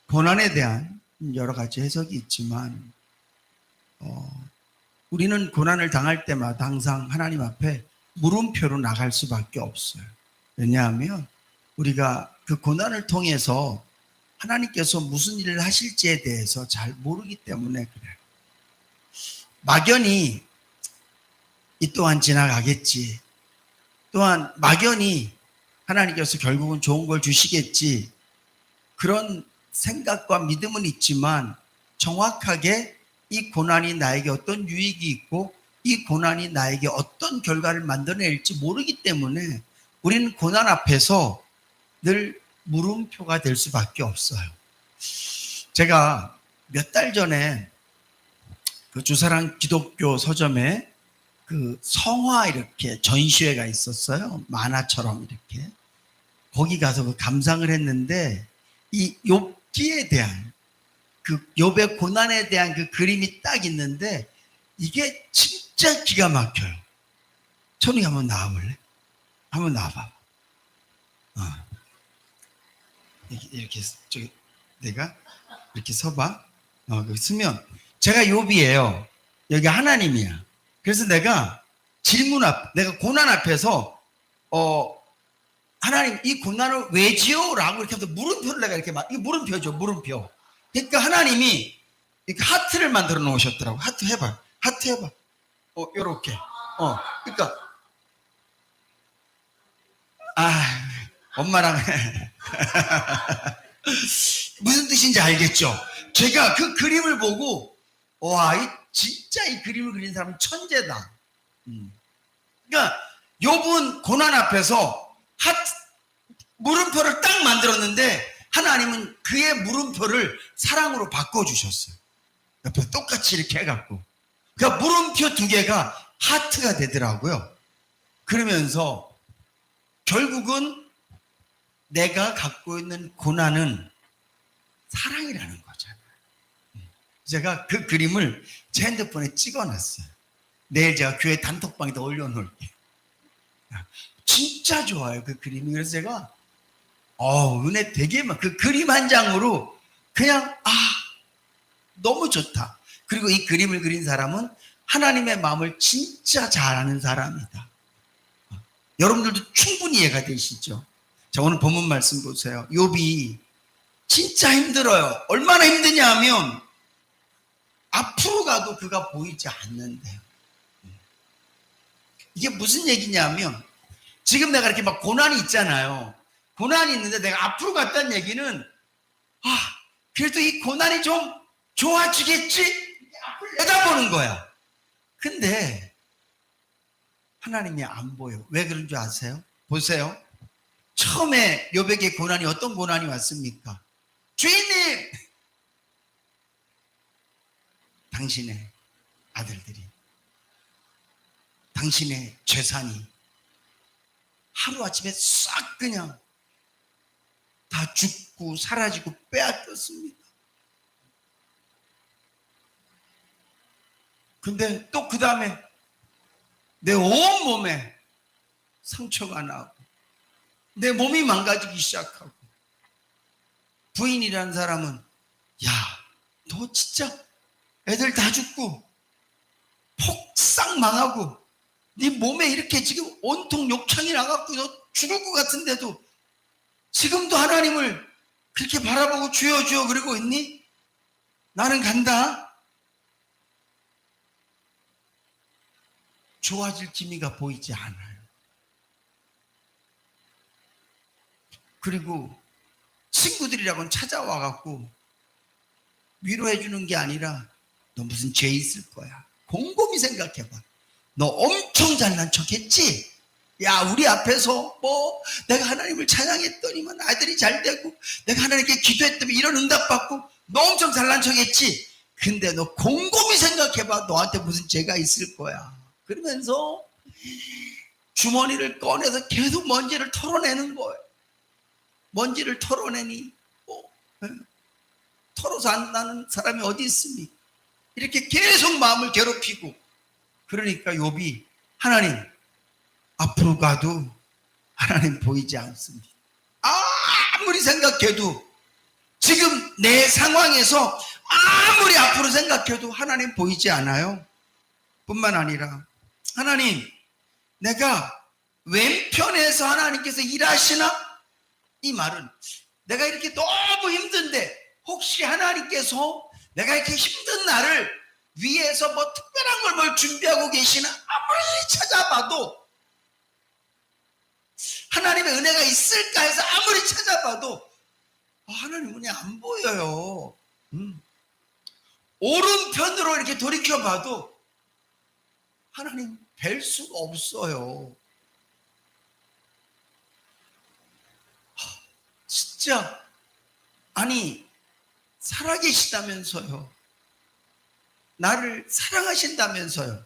고난에 대한 여러 가지 해석이 있지만 우리는 고난을 당할 때마다 항상 하나님 앞에 물음표로 나갈 수밖에 없어요. 왜냐하면 우리가 그 고난을 통해서 하나님께서 무슨 일을 하실지에 대해서 잘 모르기 때문에 그래요. 막연히 이 또한 지나가겠지. 또한 막연히 하나님께서 결국은 좋은 걸 주시겠지. 그런 생각과 믿음은 있지만 정확하게 이 고난이 나에게 어떤 유익이 있고 이 고난이 나에게 어떤 결과를 만들어낼지 모르기 때문에 우리는 고난 앞에서 늘 물음표가 될 수밖에 없어요. 제가 몇 달 전에 그 주사랑 기독교 서점에 그 성화 이렇게 전시회가 있었어요. 만화처럼 이렇게. 거기 가서 그 감상을 했는데 이 욥기에 대한 그 욥의 고난에 대한 그 그림이 딱 있는데 이게 진짜 기가 막혀요. 천이 한번 나와볼래? 한번 나와봐. 이렇게 저기 내가 이렇게 서봐. 여기 쓰면 제가 욥이에요. 여기 하나님이야. 그래서 내가 내가 고난 앞에서 하나님 이 고난을 왜지요? 라고 이렇게 하면서 물음표를 내가 이렇게 이게 물음표죠, 물음표. 그러니까 하나님이 이렇게 하트를 만들어 놓으셨더라고. 하트 해봐. 하트 해봐. 요렇게. 그러니까 엄마랑 무슨 뜻인지 알겠죠? 제가 그 그림을 보고 진짜 이 그림을 그린 사람은 천재다. 그러니까 욥은 고난 앞에서 물음표를 딱 만들었는데 하나님은 그의 물음표를 사랑으로 바꿔주셨어요. 옆에 똑같이 이렇게 해갖고. 그러니까 물음표 두 개가 하트가 되더라고요. 그러면서 결국은 내가 갖고 있는 고난은 사랑이라는 거잖아요. 제가 그 그림을 제 핸드폰에 찍어놨어요. 내일 제가 교회 단톡방에다 올려놓을게요. 진짜 좋아요, 그 그림이. 그래서 제가 은혜 되게 그 그림 한 장으로 그냥 너무 좋다. 그리고 이 그림을 그린 사람은 하나님의 마음을 진짜 잘 아는 사람이다. 여러분들도 충분히 이해가 되시죠? 자, 오늘 본문 말씀 보세요. 욥이 진짜 힘들어요. 얼마나 힘드냐 하면 앞으로 가도 그가 보이지 않는데요. 이게 무슨 얘기냐면 지금 내가 이렇게 막 고난이 있잖아요. 고난이 있는데 내가 앞으로 갔다는 얘기는 그래도 이 고난이 좀 좋아지겠지? 앞을 내다보는 거야. 근데 하나님이 안 보여. 왜 그런 줄 아세요? 보세요. 처음에 욥에게 고난이 어떤 고난이 왔습니까? 주인님! 당신의 아들들이, 당신의 재산이 하루아침에 싹 그냥 다 죽고 사라지고 빼앗겼습니다. 근데 또 그 다음에 내 온몸에 상처가 나고 내 몸이 망가지기 시작하고 부인이라는 사람은 너 진짜 애들 다 죽고 폭삭 망하고 네 몸에 이렇게 지금 온통 욕창이 나갖고 너 죽을 것 같은데도 지금도 하나님을 그렇게 바라보고 주여 주여 그러고 있니? 나는 간다. 좋아질 기미가 보이지 않아요. 그리고 친구들이라고는 찾아와갖고 위로해 주는 게 아니라 너 무슨 죄 있을 거야. 곰곰이 생각해봐. 너 엄청 잘난 척했지? 우리 앞에서 내가 하나님을 찬양했더니만 아들이 잘 되고 내가 하나님께 기도했더니 이런 응답 받고 너 엄청 잘난 척했지? 근데 너 곰곰이 생각해봐. 너한테 무슨 죄가 있을 거야. 그러면서 주머니를 꺼내서 계속 먼지를 털어내는 거예요. 먼지를 털어내니 털어서 안 나는 사람이 어디 있습니까? 이렇게 계속 마음을 괴롭히고 그러니까 욥이 하나님 앞으로 가도 하나님 보이지 않습니다. 아무리 생각해도 지금 내 상황에서 아무리 앞으로 생각해도 하나님 보이지 않아요. 뿐만 아니라 하나님, 내가 왼편에서 하나님께서 일하시나? 이 말은 내가 이렇게 너무 힘든데 혹시 하나님께서 내가 이렇게 힘든 나를 위해서 뭐 특별한 걸 뭘 준비하고 계시나? 아무리 찾아봐도, 하나님의 은혜가 있을까 해서 아무리 찾아봐도 하나님 은혜 안 보여요. 오른편으로 이렇게 돌이켜봐도 하나님 뵐 수가 없어요. 진짜, 아니, 살아계시다면서요. 나를 사랑하신다면서요.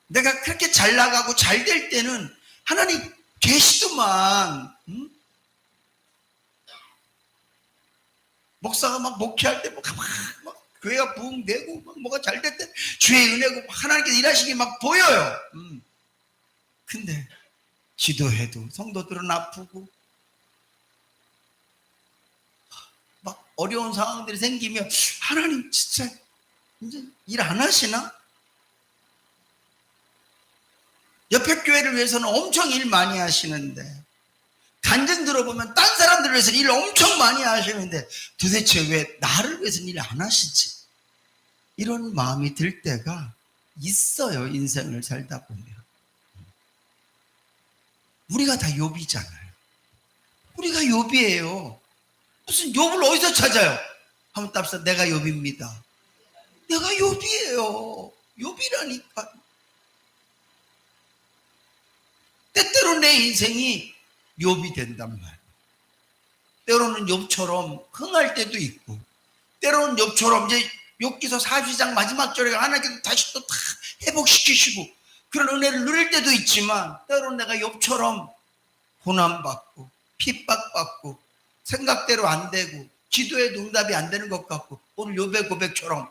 내가 그렇게 잘 나가고 잘 될 때는 하나님 계시더만. 목사가 막 목회할 때 막 교회가 부흥되고 막 뭐가 잘 될 때 주의 은혜고 하나님께서 일하시기 막 보여요. 근데 기도해도 성도들은 아프고 막 어려운 상황들이 생기면 하나님 진짜 이제 일 안 하시나? 옆에 교회를 위해서는 엄청 일 많이 하시는데, 간증 들어보면 딴 사람들을 위해서는 일 엄청 많이 하시는데 도대체 왜 나를 위해서는 일 안 하시지? 이런 마음이 들 때가 있어요. 인생을 살다 보면. 우리가 다 욥이잖아요. 우리가 욥이에요. 무슨 욥을 어디서 찾아요? 한번 답사, 내가 욥입니다. 내가 욥이에요. 욥이라니까. 때때로 내 인생이 욥이 된단 말이에요. 때로는 욥처럼 흥할 때도 있고, 때로는 욥처럼 이제 욥기서 40장 마지막 절에 하나님께서 다시 또 다 회복시키시고 그런 은혜를 누릴 때도 있지만, 때로는 내가 욥처럼 고난받고 핍박받고 생각대로 안 되고 기도에도 응답이 안 되는 것 같고, 오늘 욥의 고백처럼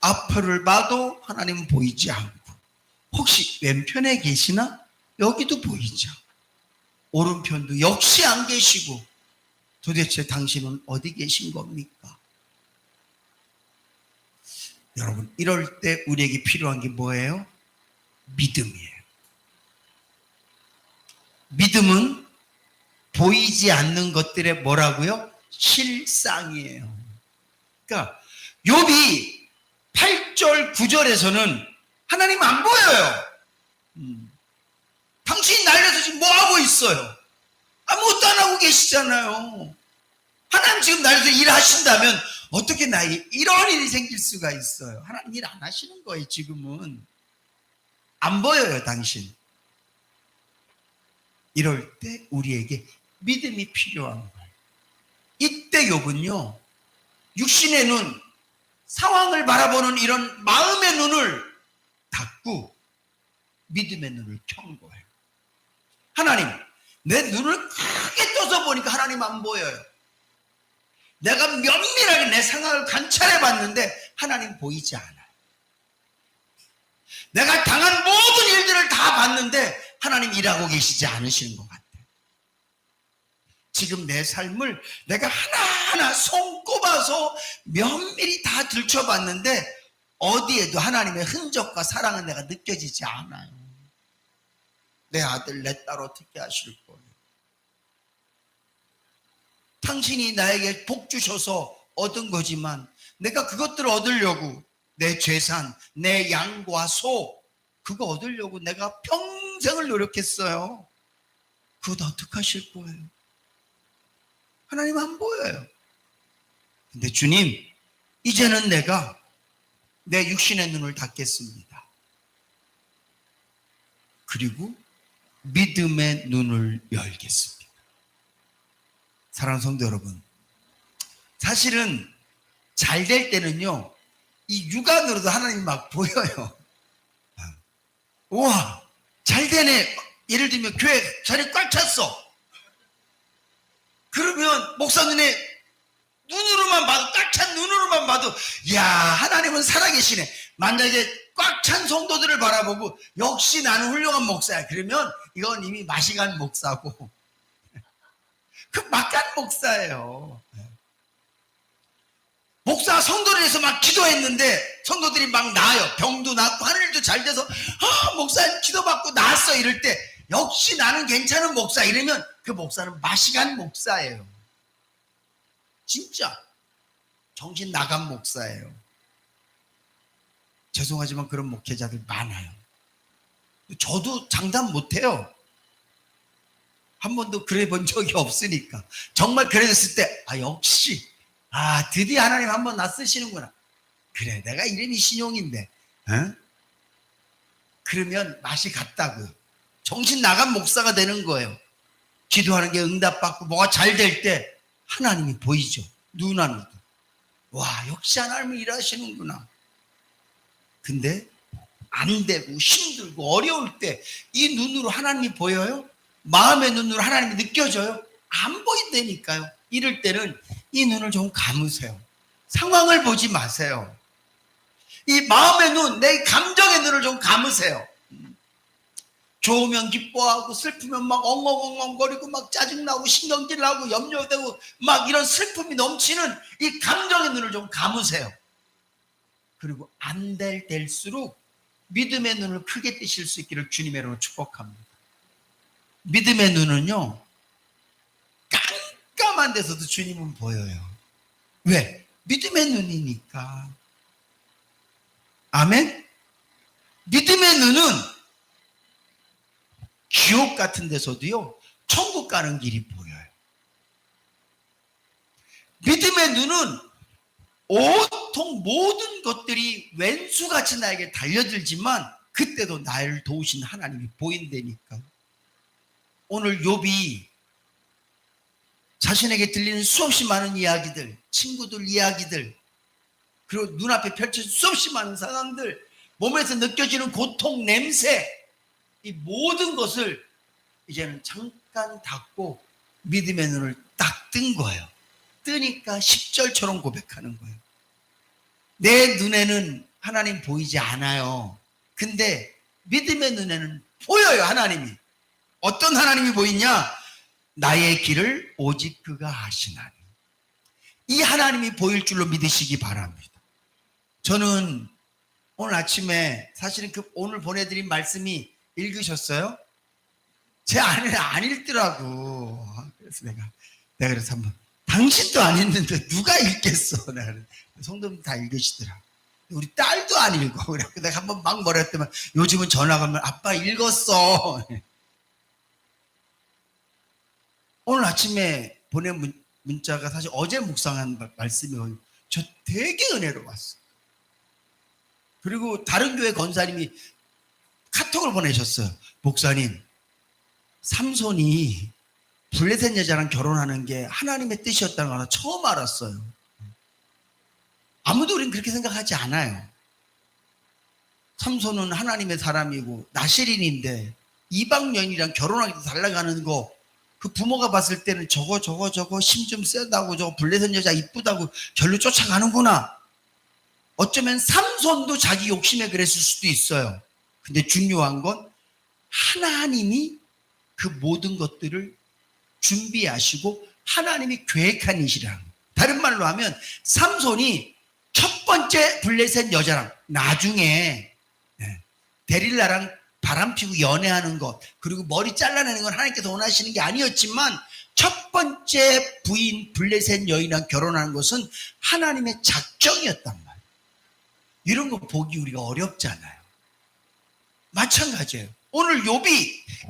앞을 봐도 하나님은 보이지 않고, 혹시 왼편에 계시나? 여기도 보이죠. 오른편도 역시 안 계시고, 도대체 당신은 어디 계신 겁니까? 여러분, 이럴 때 우리에게 필요한 게 뭐예요? 믿음이에요. 믿음은 보이지 않는 것들의 뭐라고요? 실상이에요. 그러니까 욥이 8절 9절에서는 하나님 안 보여요. 당신이 날려서 지금 뭐 하고 있어요? 아무것도 안 하고 계시잖아요. 하나님 지금 날려서 일하신다면 어떻게 나에게 이런 일이 생길 수가 있어요? 하나님 일 안 하시는 거예요. 지금은 안 보여요. 당신. 이럴 때 우리에게 믿음이 필요한 거예요. 이때 욥은요, 육신의 눈, 상황을 바라보는 이런 마음의 눈을 닫고 믿음의 눈을 켠 거예요. 하나님, 내 눈을 크게 떠서 보니까 하나님 안 보여요. 내가 면밀하게 내 상황을 관찰해 봤는데 하나님 보이지 않아요. 내가 당한 모든 일들을 다 봤는데 하나님 일하고 계시지 않으시는 것 같아요. 지금 내 삶을 내가 하나하나 손꼽아서 면밀히 다 들춰봤는데 어디에도 하나님의 흔적과 사랑은 내가 느껴지지 않아요. 내 아들, 내 딸 어떻게 하실 거예요? 당신이 나에게 복 주셔서 얻은 거지만 내가 그것들을 얻으려고 내 재산, 내 양과 소, 그거 얻으려고 내가 평생을 노력했어요. 그것 어떻게 하실 거예요? 하나님 안 보여요. 근데 주님, 이제는 내가 내 육신의 눈을 닫겠습니다. 그리고 믿음의 눈을 열겠습니다. 사랑하는 성도 여러분, 사실은 잘 될 때는요, 이 육안으로도 하나님이 막 보여요. 우와, 잘 되네. 예를 들면 교회 자리 꽉 찼어. 그러면 목사 눈에 눈으로만 봐도, 꽉 찬 눈으로만 봐도, 이야, 하나님은 살아계시네. 만약에 꽉 찬 성도들을 바라보고 역시 나는 훌륭한 목사야. 그러면 이건 이미 맛이 간 목사고 그 막간 목사예요. 목사 성도들에서 막 기도했는데 성도들이 막 나아요. 병도 낫고 하는 일도 잘 돼서 목사님 기도받고 나았어 이럴 때 역시 나는 괜찮은 목사 이러면 그 목사는 맛이 간 목사예요. 진짜 정신 나간 목사예요. 죄송하지만 그런 목회자들 많아요. 저도 장담 못해요. 한 번도 그래 본 적이 없으니까. 정말 그랬을 때 역시 드디어 하나님 한번 나 쓰시는구나. 그래 내가 이름이 신용인데 그러면 맛이 갔다고요. 정신 나간 목사가 되는 거예요. 기도하는 게 응답받고 뭐가 잘 될 때 하나님이 보이죠. 눈안으로. 와 역시 하나님은 일하시는구나. 근데 안 되고 힘들고 어려울 때 이 눈으로 하나님이 보여요? 마음의 눈으로 하나님이 느껴져요? 안 보인다니까요. 이럴 때는 이 눈을 좀 감으세요. 상황을 보지 마세요. 이 마음의 눈, 내 감정의 눈을 좀 감으세요. 좋으면 기뻐하고 슬프면 막 엉엉엉엉거리고 막 짜증나고 신경질 나고 염려되고 막 이런 슬픔이 넘치는 이 감정의 눈을 좀 감으세요. 그리고 안 될 때일수록 믿음의 눈을 크게 뜨실 수 있기를 주님의 이름으로 축복합니다. 믿음의 눈은요 깜깜한 데서도 주님은 보여요. 왜? 믿음의 눈이니까. 아멘? 믿음의 눈은 지옥 같은 데서도요 천국 가는 길이 보여요. 믿음의 눈은 온통 모든 것들이 왼수같이 나에게 달려들지만 그때도 나를 도우신 하나님이 보인다니까. 오늘 욥이 자신에게 들리는 수없이 많은 이야기들, 친구들 이야기들, 그리고 눈앞에 펼쳐진 수없이 많은 상황들, 몸에서 느껴지는 고통, 냄새, 이 모든 것을 이제는 잠깐 닫고 믿음의 눈을 딱 뜬 거예요. 뜨니까 10절처럼 고백하는 거예요. 내 눈에는 하나님 보이지 않아요. 근데 믿음의 눈에는 보여요. 하나님이. 어떤 하나님이 보이냐? 나의 길을 오직 그가 아시나니. 이 하나님이 보일 줄로 믿으시기 바랍니다. 저는 오늘 아침에 사실은 오늘 보내드린 말씀이 읽으셨어요? 제 안에 안 읽더라고. 그래서 내가 그래서 한번 당신도 안 읽는데 누가 읽겠어? 내가 성도님 다 읽으시더라. 우리 딸도 안 읽어. 그래서 내가 한번 막 뭐라 했더만 요즘은 전화 가면 아빠 읽었어. 오늘 아침에 보낸 문자가 사실 어제 묵상한 말씀이에요. 저 되게 은혜로웠어요. 그리고 다른 교회 권사님이 카톡을 보내셨어요. 목사님, 삼손이 블레셋 여자랑 결혼하는 게 하나님의 뜻이었다는 걸 처음 알았어요. 아무도 우린 그렇게 생각하지 않아요. 삼손은 하나님의 사람이고 나실인인데 이방 여인이랑 결혼하기도 달라가는 거, 그 부모가 봤을 때는 저거 힘 좀 세다고, 저거 블레셋 여자 이쁘다고 절로 쫓아가는구나. 어쩌면 삼손도 자기 욕심에 그랬을 수도 있어요. 근데 중요한 건 하나님이 그 모든 것들을 준비하시고 하나님이 계획한 일이라는 거예요. 다른 말로 하면 삼손이 첫 번째 블레셋 여자랑 나중에 데릴라랑 바람 피고 연애하는 것, 그리고 머리 잘라내는 건 하나님께서 원하시는 게 아니었지만 첫 번째 부인 블레셋 여인이랑 결혼하는 것은 하나님의 작정이었단 말이에요. 이런 거 보기 우리가 어렵잖아요. 마찬가지예요. 오늘 욥이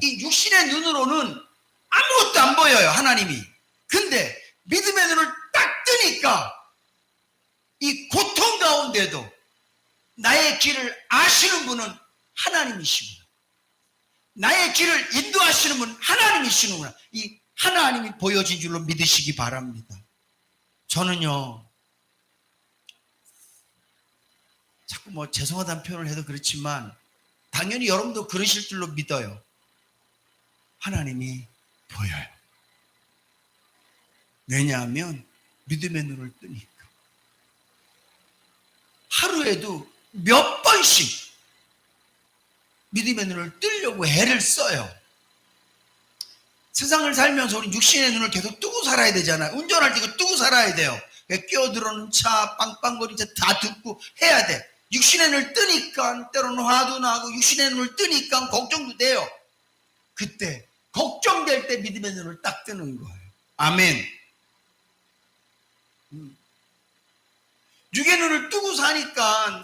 이 육신의 눈으로는 아무것도 안 보여요, 하나님이. 근데 믿음의 눈을 딱 뜨니까 이 고통 가운데도 나의 길을 아시는 분은 하나님이시구나. 나의 길을 인도하시는 분은 하나님이시구나. 이 하나님이 보여진 줄로 믿으시기 바랍니다. 저는요, 자꾸 뭐 죄송하다는 표현을 해도 그렇지만 당연히 여러분도 그러실 줄로 믿어요. 하나님이 보여요. 왜냐하면 믿음의 눈을 뜨니까. 하루에도 몇 번씩 믿음의 눈을 뜨려고 애를 써요. 세상을 살면서 우리 육신의 눈을 계속 뜨고 살아야 되잖아요. 운전할 때 뜨고 살아야 돼요. 끼어들어오는 차, 빵빵거리는 차 다 듣고 해야 돼. 육신의 눈을 뜨니까 때로는 화도 나고 육신의 눈을 뜨니까 걱정도 돼요. 그때 걱정될 때 믿음의 눈을 딱 뜨는 거예요. 아멘. 육의 눈을 뜨고 사니까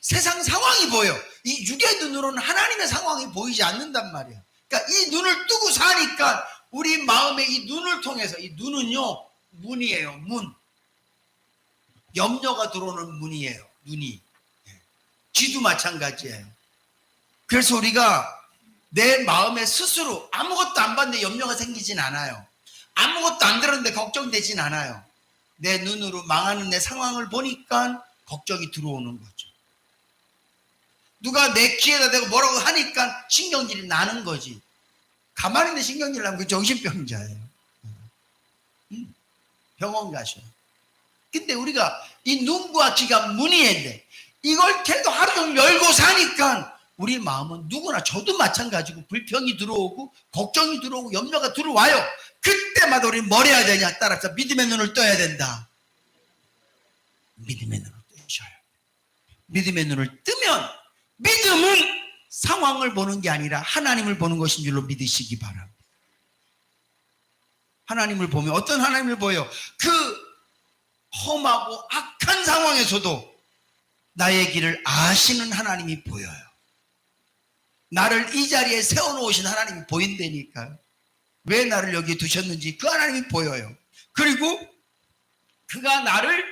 세상 상황이 보여. 이 육의 눈으로는 하나님의 상황이 보이지 않는단 말이야. 그러니까 이 눈을 뜨고 사니까 우리 마음의 이 눈을 통해서, 이 눈은요, 문이에요, 문. 염려가 들어오는 문이에요, 눈이. 귀도 마찬가지예요. 그래서 우리가 내 마음에 스스로 아무것도 안 봤는데 염려가 생기진 않아요. 아무것도 안 들었는데 걱정되진 않아요. 내 눈으로 망하는 내 상황을 보니까 걱정이 들어오는 거죠. 누가 내 귀에다 대고 뭐라고 하니까 신경질이 나는 거지. 가만히 있는 신경질 나면 그 정신병자예요. 병원 가셔. 근데 우리가 이 눈과 귀가 문이인데 이걸 계속 하루 종일 열고 사니까 우리 마음은 누구나, 저도 마찬가지고 불평이 들어오고 걱정이 들어오고 염려가 들어와요. 그때마다 우리는 뭘 해야 되냐? 따라서 믿음의 눈을 떠야 된다. 믿음의 눈을 뜨셔요. 믿음의 눈을 뜨면 믿음은 상황을 보는 게 아니라 하나님을 보는 것인 줄로 믿으시기 바랍니다. 하나님을 보면 어떤 하나님을 보여? 그 험하고 악한 상황에서도 나의 길을 아시는 하나님이 보여요. 나를 이 자리에 세워놓으신 하나님이 보인다니까요. 왜 나를 여기에 두셨는지 그 하나님이 보여요. 그리고 그가 나를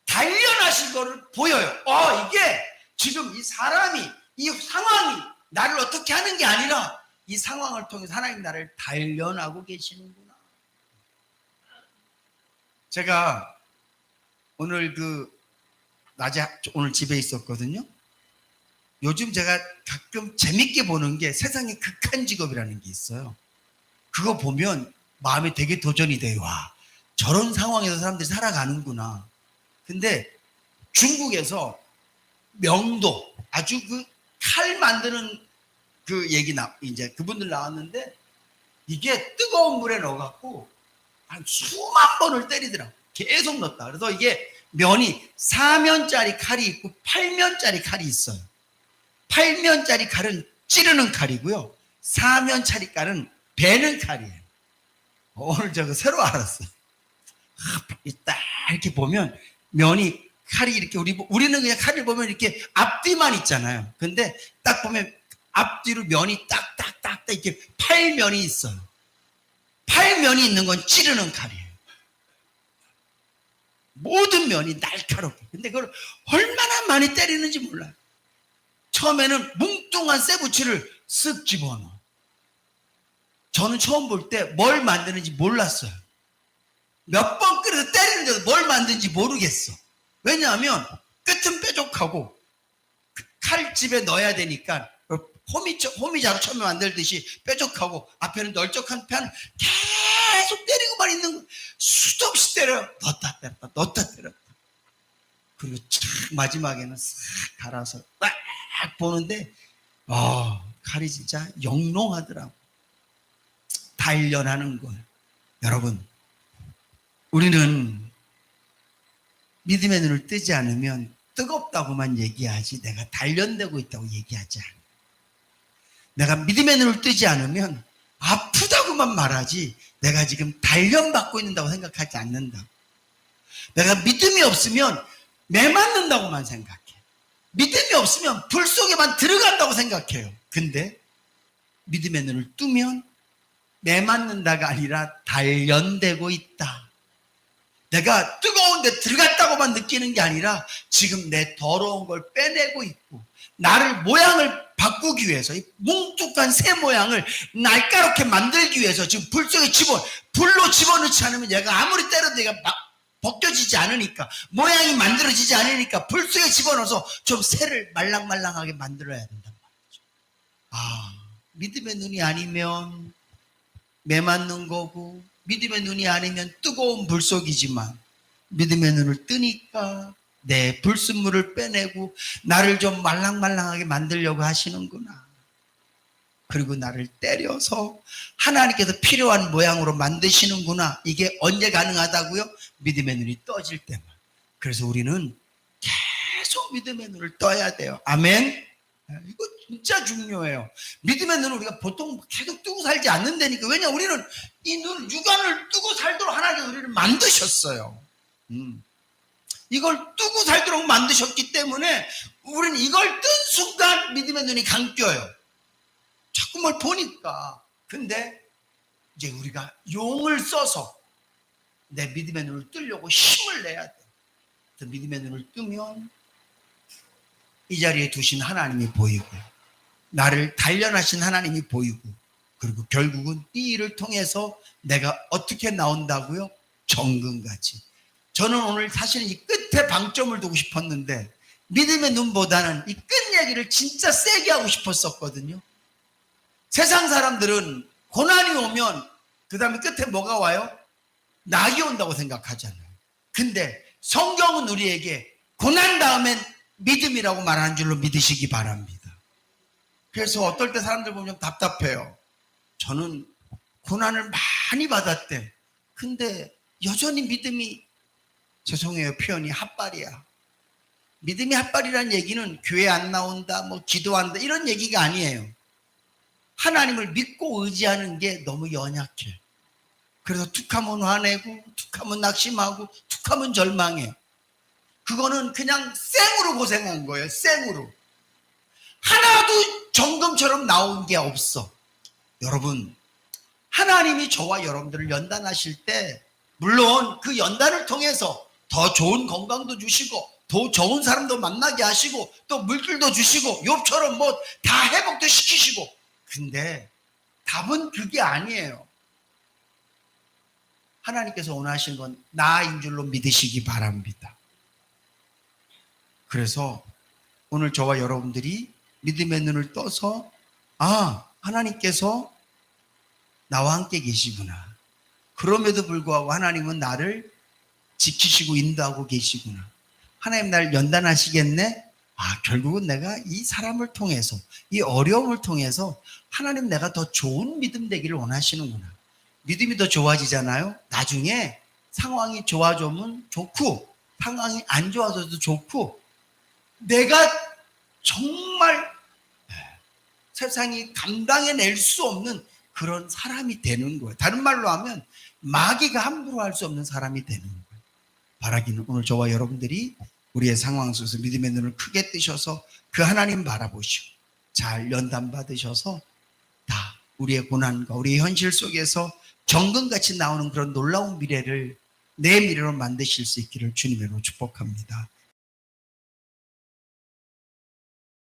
단련하신 것을 보여요. 이게 지금 이 사람이, 이 상황이 나를 어떻게 하는 게 아니라 이 상황을 통해서 하나님 나를 단련하고 계시는구나. 제가 오늘 낮에 오늘 집에 있었거든요. 요즘 제가 가끔 재밌게 보는 게 세상의 극한 직업이라는 게 있어요. 그거 보면 마음이 되게 도전이 돼요. 와, 저런 상황에서 사람들이 살아가는구나. 근데 중국에서 명도, 아주 칼 만드는 이제 그분들 나왔는데 이게 뜨거운 물에 넣어갖고 한 수만 번을 때리더라고. 계속 넣었다. 그래서 이게 면이 4면짜리 칼이 있고 8면짜리 칼이 있어요. 8면짜리 칼은 찌르는 칼이고요. 4면짜리 칼은 베는 칼이에요. 오늘 저거 새로 알았어요. 딱 이렇게 보면 면이 칼이 이렇게 우리는 그냥 칼을 보면 이렇게 앞뒤만 있잖아요. 근데 딱 보면 앞뒤로 면이 딱딱딱 이렇게 8면이 있어요. 8면이 있는 건 찌르는 칼이에요. 모든 면이 날카롭게. 근데 그걸 얼마나 많이 때리는지 몰라요. 처음에는 뭉뚱한 쇠붙이를 쓱 집어넣어. 저는 처음 볼 때 뭘 만드는지 몰랐어요. 몇 번 끓여서 때리는데도 뭘 만드는지 모르겠어. 왜냐하면 끝은 뾰족하고 칼집에 넣어야 되니까 호미자로 처음에 만들듯이 뾰족하고 앞에는 널쩍한 편을 계속 때리고만 있는 거. 수도 없이 때려. 넣었다 때렸다 넣었다 때렸다. 그리고 쫙 마지막에는 싹 갈아서 딱 보는데 칼이 진짜 영롱하더라고. 단련하는 걸. 여러분, 우리는 믿음의 눈을 뜨지 않으면 뜨겁다고만 얘기하지 내가 단련되고 있다고 얘기하지 않아. 내가 믿음의 눈을 뜨지 않으면 아프다고만 말하지 내가 지금 단련받고 있는다고 생각하지 않는다. 내가 믿음이 없으면 매 맞는다고만 생각해. 믿음이 없으면 불 속에만 들어간다고 생각해요. 근데 믿음의 눈을 뜨면 매 맞는다가 아니라 단련되고 있다. 내가 뜨거운 데 들어갔다고만 느끼는 게 아니라 지금 내 더러운 걸 빼내고 있고 나를 모양을 바꾸기 위해서 이 뭉툭한 새 모양을 날카롭게 만들기 위해서 지금 불 속에 불로 집어넣지 않으면 얘가 아무리 때려도 얘가 벗겨지지 않으니까 모양이 만들어지지 않으니까 불 속에 집어넣어서 좀 새를 말랑말랑하게 만들어야 된단 말이죠. 믿음의 눈이 아니면 매 맞는 거고 믿음의 눈이 아니면 뜨거운 불속이지만 믿음의 눈을 뜨니까 내 불순물을 빼내고 나를 좀 말랑말랑하게 만들려고 하시는구나. 그리고 나를 때려서 하나님께서 필요한 모양으로 만드시는구나. 이게 언제 가능하다고요? 믿음의 눈이 떠질 때만. 그래서 우리는 계속 믿음의 눈을 떠야 돼요. 아멘. 이거 진짜 중요해요. 믿음의 눈을 우리가 보통 계속 뜨고 살지 않는다니까. 왜냐, 우리는 이 눈, 육안을 뜨고 살도록 하나님께서 우리를 만드셨어요. 이걸 뜨고 살도록 만드셨기 때문에 우리는 이걸 뜬 순간 믿음의 눈이 감겨요. 자꾸 뭘 보니까. 근데 이제 우리가 용을 써서 내 믿음의 눈을 뜨려고 힘을 내야 돼. 그래서 믿음의 눈을 뜨면 이 자리에 두신 하나님이 보이고, 나를 단련하신 하나님이 보이고, 그리고 결국은 이 일을 통해서 내가 어떻게 나온다고요? 정금같이. 저는 오늘 사실은 이 끝에 방점을 두고 싶었는데 믿음의 눈보다는 이 끝 얘기를 진짜 세게 하고 싶었었거든요. 세상 사람들은 고난이 오면 그 다음에 끝에 뭐가 와요? 낙이 온다고 생각하잖아요. 근데 성경은 우리에게 고난 다음엔 믿음이라고 말하는 줄로 믿으시기 바랍니다. 그래서 어떨 때 사람들 보면 좀 답답해요. 저는 고난을 많이 받았대. 근데 여전히 믿음이, 죄송해요, 표현이 핫발이야. 믿음이 핫발이라는 얘기는 교회 안 나온다, 뭐 기도한다, 이런 얘기가 아니에요. 하나님을 믿고 의지하는 게 너무 연약해. 그래서 툭하면 화내고, 툭하면 낙심하고, 툭하면 절망해. 그거는 그냥 생으로 고생한 거예요. 생으로. 하나도 정금처럼 나온 게 없어. 여러분, 하나님이 저와 여러분들을 연단하실 때 물론 그 연단을 통해서 더 좋은 건강도 주시고 더 좋은 사람도 만나게 하시고 또 물질도 주시고 욥처럼 뭐 다 회복도 시키시고, 근데 답은 그게 아니에요. 하나님께서 원하시는 건 나인 줄로 믿으시기 바랍니다. 그래서 오늘 저와 여러분들이 믿음의 눈을 떠서, 아, 하나님께서 나와 함께 계시구나. 그럼에도 불구하고 하나님은 나를 지키시고 인도하고 계시구나. 하나님 날 연단하시겠네? 아, 결국은 내가 이 사람을 통해서, 이 어려움을 통해서 하나님 내가 더 좋은 믿음 되기를 원하시는구나. 믿음이 더 좋아지잖아요. 나중에 상황이 좋아지면 좋고 상황이 안 좋아져도 좋고, 내가 정말 세상이 감당해낼 수 없는 그런 사람이 되는 거예요. 다른 말로 하면 마귀가 함부로 할 수 없는 사람이 되는 거예요. 바라기는 오늘 저와 여러분들이 우리의 상황 속에서 믿음의 눈을 크게 뜨셔서 그 하나님 바라보시고 잘 연단 받으셔서 다 우리의 고난과 우리의 현실 속에서 정금같이 나오는 그런 놀라운 미래를 내 미래로 만드실 수 있기를 주님으로 축복합니다.